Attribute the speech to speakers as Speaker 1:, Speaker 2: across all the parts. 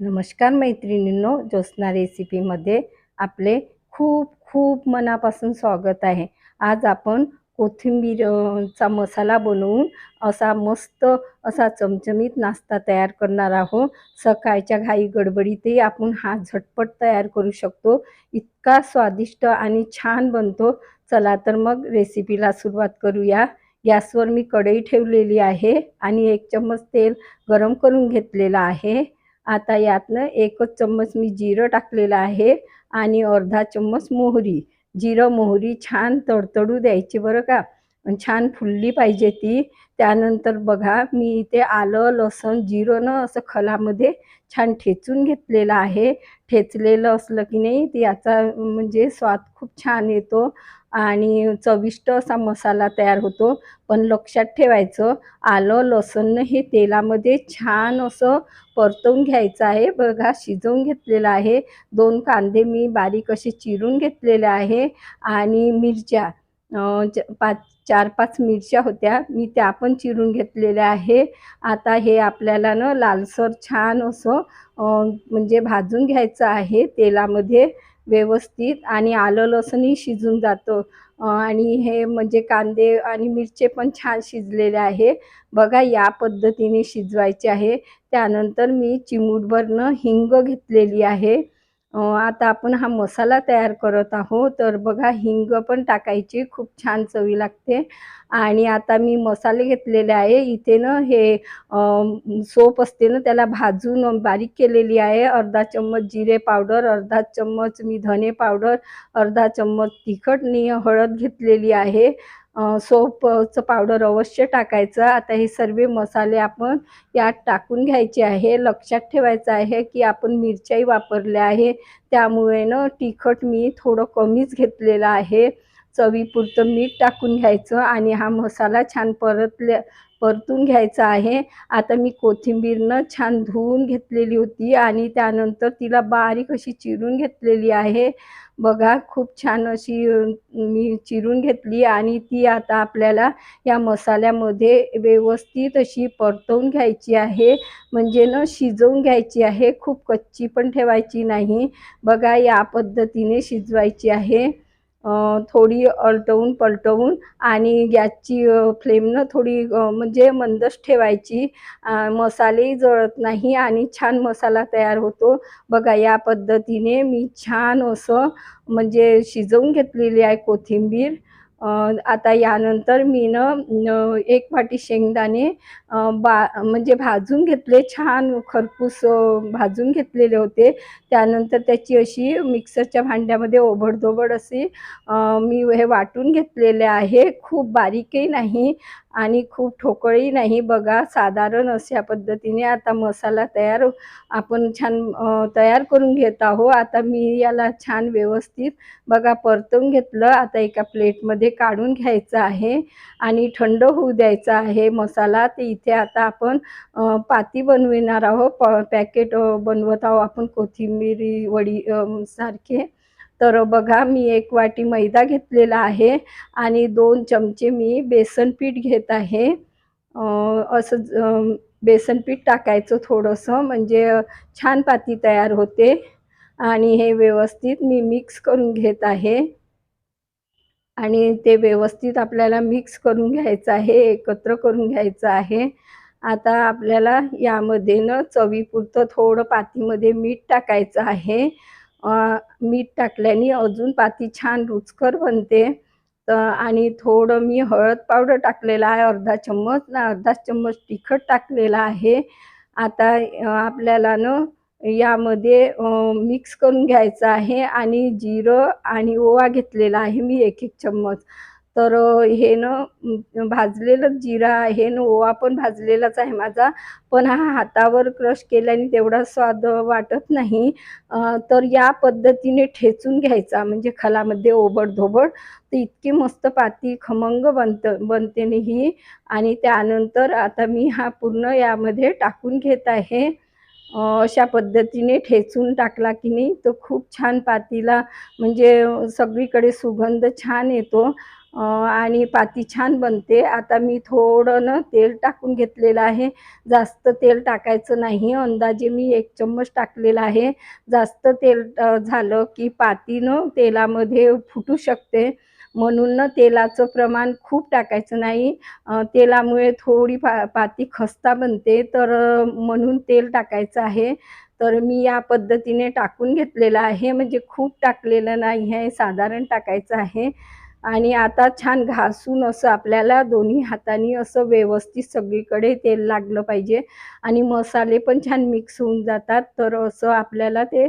Speaker 1: नमस्कार मैत्रिणींनो, ज्योत्स्ना रेसिपीमध्ये आपले खूप खूप मनापासून स्वागत आहे। आज आपण कोथिंबीरचा मसाला बनवून असा मस्त असा चमचमीत नाश्ता तयार करणार आहोत। सकाळच्या घाई गडबडीतही आपण हा झटपट तयार करू शकतो। इतका स्वादिष्ट आणि छान बनतो। चला तर मग रेसिपीला सुरुवात करूया। गॅसवर मी कढई ठेवलेली आहे आणि 1 चम्मच तेल गरम करून घेतलेलं आहे। आता यातनं 1च चम्मच मी जिरं टाकलेलं आहे आणि अर्धा चम्मच मोहरी। जिरं मोहरी छान तडतडू द्यायची बरं का, आणि छान फुलली पाहिजे ती। त्यानंतर बघा मी इथे आलं, लसूण, जिरं ना असं खलामध्ये छान ठेचून घेतलेलं आहे। ठेचलेलं असलं की नाही याचा म्हणजे स्वाद खूप छान येतो आणि चविष्ट असा मसाला तयार होतो। पण लक्षात ठेवायचं, आलं लसूण हे तेलामध्ये छान असं परतवून घ्यायचं आहे। बघा शिजवून घेतलेलं आहे। 2 कांदे मी बारीक असे चिरून घेतलेले आहे आणि मिरच्या 4-5 मिरच्या होत्या, मी त्या पण चिरून घेतलेल्या आहे। आता हे आपल्याला ना लालसर छान असं म्हणजे भाजून घ्यायचं आहे तेलामध्ये व्यवस्थित, आणि आलं लसूणही शिजून जातं आणि हे म्हणजे कांदे आणि मिरचे पण छान शिजलेले आहे। बघा या पद्धतीने शिजवायचे आहे। त्यानंतर मी चिमूटभर हिंग घेतलेली आहे। आता आपण हा मसाला तयार करत आहोत, तर बघा हिंग पण टाकायची, खूप छान चवी लागते। आणि आता मी मसाले घेतलेले आहे। इथे ना हे सोप असते ना त्याला भाजून बारीक केलेली आहे। अर्धा चम्मच जिरे पावडर, अर्धा चम्मच मी धने पावडर, अर्धा चम्मच तिखट आणि हळद घेतलेली आहे। सोपचं पावडर अवश्य टाकायचं। आता हे सर्व मसाले आपण यात टाकून घ्यायचे आहे। लक्षात ठेवायचं आहे की आपण मिरच्याही वापरल्या आहे, त्यामुळे ना तिखट मी थोडं कमीच घेतलेलं आहे। चवीपुरतं मीठ टाकून घ्यायचं आणि हा मसाला छान परतून घ्यायचा आहे। आता मी कोथिंबीर छान धुवून घेतलेली होती आणि त्यानंतर तिला बारीक अशी चिरून घेतलेली आहे। बघा खूप छान अशी मी चिरून घेतली आणि ती आता आपल्याला या मसाल्यामध्ये व्यवस्थित अशी परतवून घ्यायची आहे, म्हणजे ना शिजवून घ्यायची आहे, खूप कच्ची पण ठेवायची नाही। बघा या पद्धतीने शिजवायची आहे। थोडी अलटवून पलटवून आणि गॅसची फ्लेम थोडी म्हणजे मंदच ठेवायची। मसालेही जळत नाही आणि छान मसाला तयार होतो। बघा या पद्धतीने मी छान असं म्हणजे शिजवून घेतलेली आहे कोथिंबीर। आता यानंतर मी एक वाटी शेंगदाणे म्हणजे भाजून घेतले, छान खरपूस भाजून घेतलेले होते। त्यानंतर त्याची अशी मिक्सरच्या भांड्यामध्ये ओबडधोबड अशी मी हे वाटून घेतलेले आहे। खूप बारीकही नाही आणि खूप ठोकळही नाही। बघा साधारण अशा पद्धतीने आता मसाला आपण छान तयार करून घेत आहोत। आता मी याला छान व्यवस्थित बघा परतवून घेतलं। आता एका प्लेटमध्ये काढून घ्यायचं आहे आणि थंड होऊ द्यायचा आहे मसाला। ते इथे आता आपण पाती बनविणार आहोत, पॅकेट बनवत आहोत आपण कोथिंबीर वडी सारखे। तर बघा मी 1 वाटी मैदा घेतलेला आहे आणि 2 चमचे मी बेसन पीठ घेत आहे। असं बेसन पीठ टाकायचं थोडंसं, म्हणजे छान पाती तयार होते। आणि हे व्यवस्थित मी मिक्स करून घेत आहे आणि ते व्यवस्थित आपल्याला मिक्स करून घ्यायचं आहे, एकत्र करून घ्यायचं आहे। आता आपल्याला यामध्ये चवीपुरतं थोडं पातीमध्ये मीठ टाकायचं आहे। मीठ टाकल्याने अजून पाती छान रुचकर बनते। आणि थोडं मी हळद पावडर टाकलेला आहे, अर्धा चम्मच, अर्धा चम्मच तिखट टाकलेला आहे। आता आपल्याला यामध्ये मिक्स करून घ्यायचं आहे आणि जिरं आणि ओवा घेतलेला आहे मी 1-1 चम्मच। तर हे भाजलेलं जिरा आहे ओवा पण भाजलेलाच आहे माझा, पण हा हातावर क्रश केल्याने तेवढा स्वाद वाटत नाही। तर या पद्धतीने ठेचून घ्यायचा, म्हणजे खलामध्ये ओबडधोबड, तर इतकी मस्त पाती खमंग बनते ना ही। आणि त्यानंतर आता मी हा पूर्ण यामध्ये टाकून घेत आहे। अशा पद्धतीने ठेचून टाकला की नाही तर खूप छान पातीला म्हणजे सगळीकडे सुगंध छान येतो। आणि पाती छान बनते. आता मी थोडं ना तेल टाकून घेतलेलं आहे. जास्त तेल टाकायचं नाही. अंदाजे मी 1 चम्मच टाकलेला आहे. जास्त तेल झालं की पाती ना तेलामध्ये फुटू शकते. म्हणून ना तेलाचं प्रमाण खूप टाकायचं नाही. तेलामुळे थोडी पाती खस्ता बनते, तर म्हणून तेल टाकायचं आहे. तर मी या पद्धतीने टाकून घेतलेलं आहे. म्हणजे खूप टाकलेलं नाही आहे, साधारण टाकायचं आहे. आणि आता छान घासून असं आपल्याला दोन्ही हातांनी असं व्यवस्थित सगळीकडे तेल लागलं पाहिजे आणि मसाले पण छान मिक्स होऊन जातात. तर असं आपल्याला ते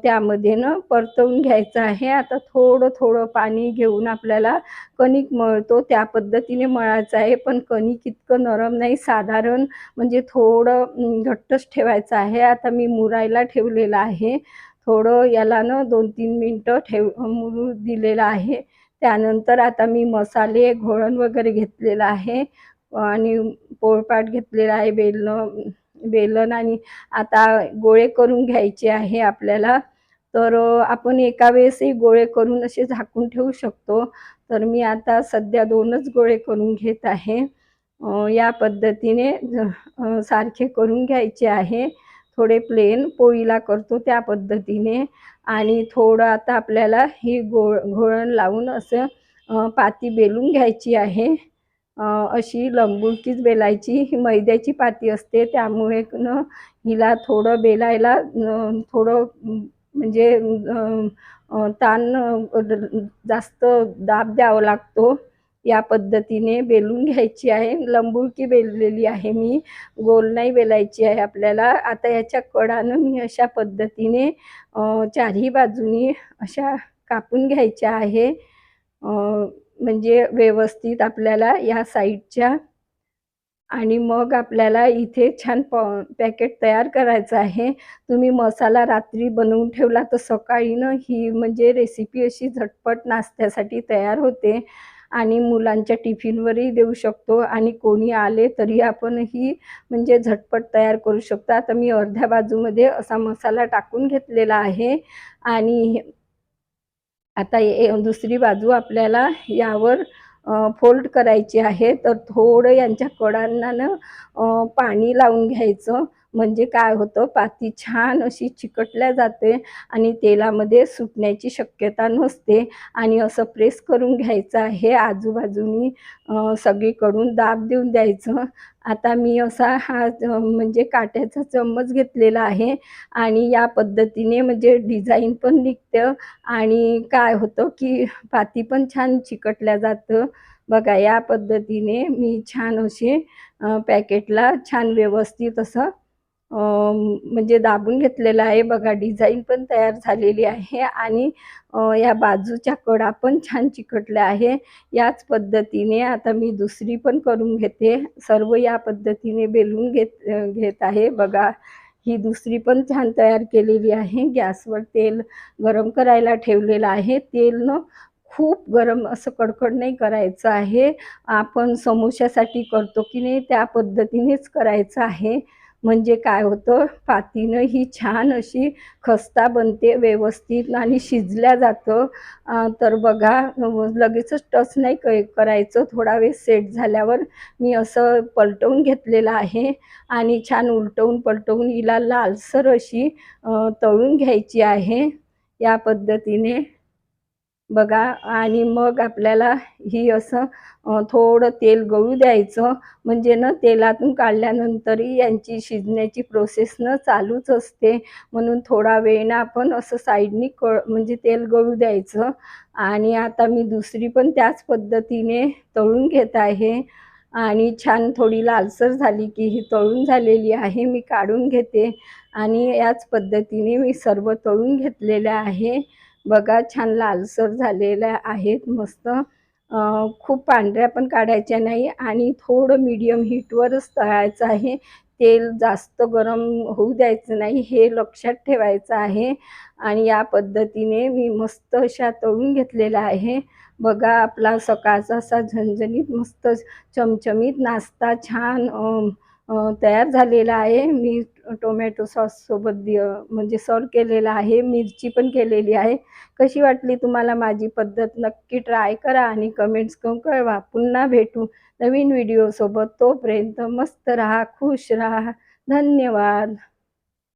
Speaker 1: त्यामध्ये ना परतवून घ्यायचं आहे. आता थोडं-थोडं पाणी घेऊन आपल्याला कणिक मळतो त्या पद्धतीने मळायचं आहे. पण कणिक इतकं नरम नाही, साधारण म्हणजे थोडं घट्टच ठेवायचं आहे. आता मी मुरायला ठेवलेलं आहे. थोडं याला ना 2-3 मिनिटं मुरू दिलेलं आहे. त्यानंतर आता मी मसाले, घोळण वगैरे घेतलेलं आहे आणि पोळपाट घेतलेला आहे, बेलन आणि आता गोळे करून घ्यायचे आहे आपल्याला. तर आपण एका वेळेसही गोळे करून असे झाकून ठेवू शकतो. तर मी आता सध्या 2च गोळे करून घेत आहे. या पद्धतीने सारखे करून घ्यायचे आहे. थोडे प्लेन पोळीला करतो त्या पद्धतीने आणि थोडं आता आपल्याला ही घोळण लावून असं पाती बेलून घ्यायची आहे. अशी लंबुळकीच बेलायची. ही मैद्याची पाती असते, त्यामुळे ना हिला थोडं बेलायला थोडं म्हणजे ताण जास्त दाब द्यावा लागतो. या पद्धतीने बेलून घ्यायची आहे. लंबुळकी बेललेली आहे मी, गोल नाही बेलायची आहे आपल्याला. आता याच्या कडानं मी अशा पद्धतीने चारही बाजूनी अशा कापून घ्यायच्या आहे. म्हणजे व्यवस्थित आपल्याला या साईडच्या आणि मग आपल्याला इथे छान पॅकेट तयार करायचं आहे. तुम्ही मसाला रात्री बनवून ठेवला तर सकाळी ना ही म्हणजे रेसिपी अशी झटपट नाश्त्यासाठी तयार होते आणि मुलांच्या टिफिनवरही देऊ शकतो आणि कोणी आले तरी आपण ही म्हणजे झटपट तयार करू शकतो. आता मी अर्ध्या बाजूमध्ये असा मसाला टाकून घेतलेला आहे आणि आता दुसरी बाजू आपल्याला यावर फोल्ड करायची आहे. तर थोडं यांच्या कडांना ना पाणी लावून घ्यायचं. म्हणजे काय होतं, पाती छान अशी चिकटल्या जाते आणि तेलामध्ये सुटण्याची शक्यता नसते आणि असं प्रेस करून घ्यायचं आहे आजूबाजूनी सगळीकडून दाब देऊन द्यायचं. आता मी असा हा म्हणजे काट्याचा चम्मच घेतलेला आहे आणि या पद्धतीने म्हणजे डिझाइन पण निघतं आणि काय होतं, की पाती पण छान चिकटल्या जातं. बघा या पद्धतीने मी छान असे पॅकेटला छान व्यवस्थित असं म्हणजे दाबून घेतलेलं आहे. बघा डिझाइन पण तयार झालेली आहे आणि या बाजूच्या कडा पण छान चिकटल्या आहे. याच पद्धतीने आता मी दुसरी पण करून घेते. सर्व या पद्धतीने बेलून घेत आहे. बघा ही दुसरी पण छान तयार केलेली आहे. गॅसवर तेल गरम करायला ठेवलेलं आहे. तेल ना खूप गरम असं कडकड नाही करायचं आहे. आपण समोश्यासाठी करतो की नाही त्या पद्धतीनेच करायचं आहे. म्हणजे काय होतं, पातीनं ही छान अशी खस्ता बनते व्यवस्थित आणि शिजल्या जातं. तर बघा लगेचच टच नाही करायचं. थोडा वेळ सेट झाल्यावर मी असं पलटवून घेतलेलं आहे आणि छान उलटवून पलटवून हिला लालसर अशी तळून घ्यायची आहे या पद्धतीने. बघा आणि मग आपल्याला ही असं थोडं तेल गळू द्यायचं. म्हणजे ना तेलातून काढल्यानंतरही यांची शिजण्याची प्रोसेस ना चालूच असते. म्हणून थोडा वेळ ना आपण असं साईडनी म्हणजे तेल गळू द्यायचं. आणि आता मी दुसरी पण त्याच पद्धतीने तळून घेत आहे आणि छान थोडी लालसर झाली की ही तळून झालेली आहे. मी काढून घेते आणि याच पद्धतीने मी सर्व तळून घेतलेल्या आहे. बघा छान लालसर झालेल्या आहेत मस्त. खूप पांढऱ्या पण काढायच्या नाही आणि थोडं मीडियम हीटवरच तळायचं आहे. तेल जास्त गरम होऊ द्यायचं नाही, हे लक्षात ठेवायचं आहे. आणि या पद्धतीने मी मस्त अशा तळून घेतलेल्या आहे. बघा आपला सकाळचा असा झणझणीत मस्त चमचमीत नाश्ता छान तयार झालेला आहे. मी टोमॅटो सॉससोबत म्हणजे सर्व्ह केलेला आहे. मिरची पण केलेली आहे. कशी वाटली तुम्हाला माझी पद्धत? नक्की ट्राय करा आणि कमेंट्स करून कळवा. पुन्हा भेटू नवीन व्हिडिओसोबत. तोपर्यंत मस्त राहा, खुश राहा. धन्यवाद.